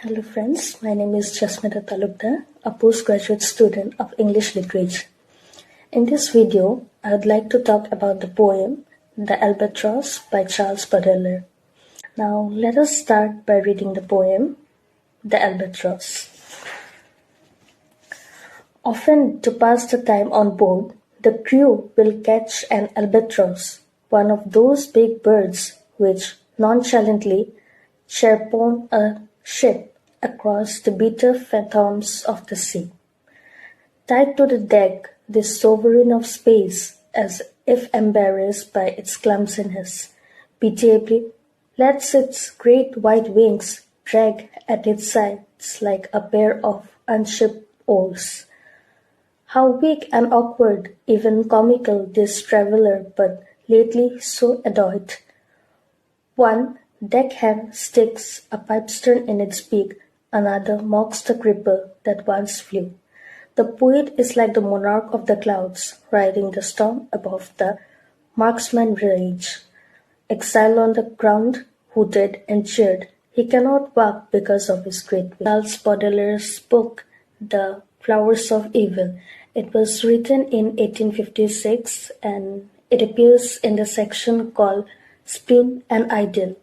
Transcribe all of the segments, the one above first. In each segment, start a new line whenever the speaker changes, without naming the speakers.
Hello friends, my name is Jasmita Talukdar, a postgraduate student of English Literature. In this video, I would like to talk about the poem The Albatross by Charles Baudelaire. Now let us start by reading the poem The Albatross. Often to pass the time on board, the crew will catch an albatross, one of those big birds which nonchalantly chaperon a ship across the bitter fathoms of the sea. Tied to the deck, this sovereign of space, as if embarrassed by its clumsiness, pitiably lets its great white wings drag at its sides like a pair of unshipped oars. How weak and awkward, even comical, this traveller, but lately so adroit. One deckhand sticks a pipestone in its beak, another mocks the cripple that once flew. The poet is like the monarch of the clouds, riding the storm above the marksman rage. Exiled on the ground, hooted and cheered, he cannot walk because of his great weight. Charles Baudelaire's book, The Flowers of Evil. It was written in 1856 and it appears in the section called Spleen and Idyll.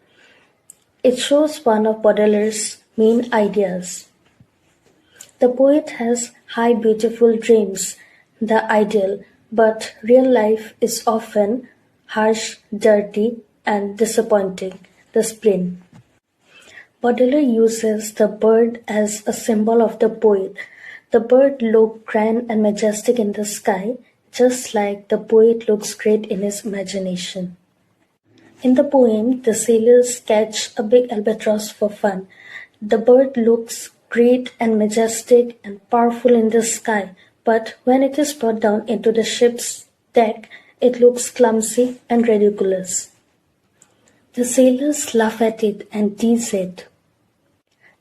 It shows one of Baudelaire's main ideas. The poet has high beautiful dreams, the ideal, but real life is often harsh, dirty, and disappointing, the spleen. Baudelaire uses the bird as a symbol of the poet. The bird looks grand and majestic in the sky, just like the poet looks great in his imagination. In the poem, the sailors catch a big albatross for fun. The bird looks great and majestic and powerful in the sky, but when it is brought down into the ship's deck, it looks clumsy and ridiculous. The sailors laugh at it and tease it.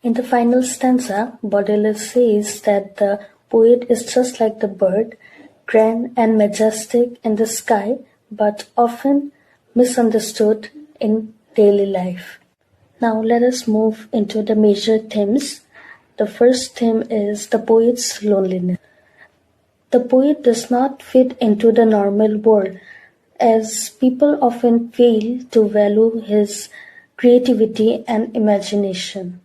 In the final stanza, Baudelaire says that the poet is just like the bird, grand and majestic in the sky, but often misunderstood in daily life. Now let us move into the major themes. The first theme is the poet's loneliness. The poet does not fit into the normal world, as people often fail to value his creativity and imagination.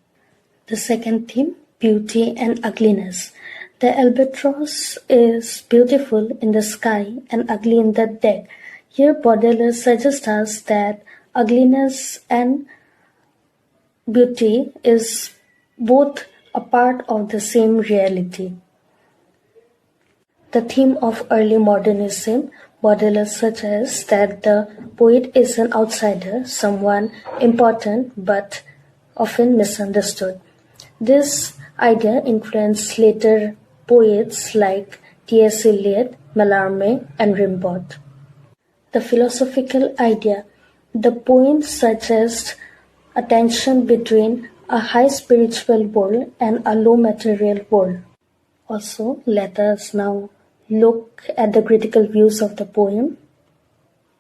The second theme, beauty and ugliness. The albatross is beautiful in the sky and ugly in the deck. Here Baudelaire suggests us that ugliness and beauty is both a part of the same reality. The theme of early modernism, Baudelaire suggests that the poet is an outsider, someone important but often misunderstood. This idea influenced later poets like T.S. Eliot, Mallarmé, and Rimbaud. The philosophical idea. The poem suggests a tension between a high spiritual world and a low material world. Also, let us now look at the critical views of the poem.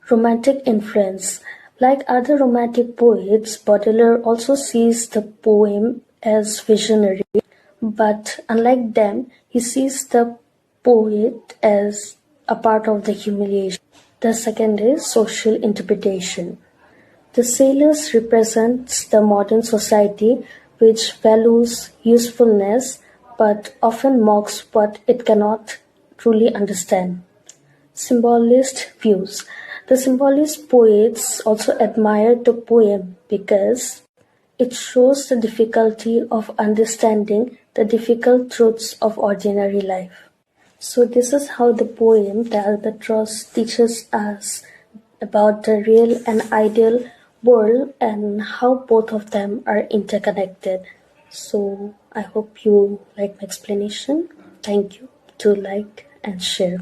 Romantic influence. Like other romantic poets, Baudelaire also sees the poem as visionary, but unlike them, he sees the poet as a part of the humiliation. The second is social interpretation. The sailors represents the modern society which values usefulness but often mocks what it cannot truly understand. Symbolist views. The symbolist poets also admire the poem because it shows the difficulty of understanding the difficult truths of ordinary life. So this is how the poem, The Albatross, teaches us about the real and ideal world and how both of them are interconnected. So I hope you like my explanation. Thank you. Do like and share.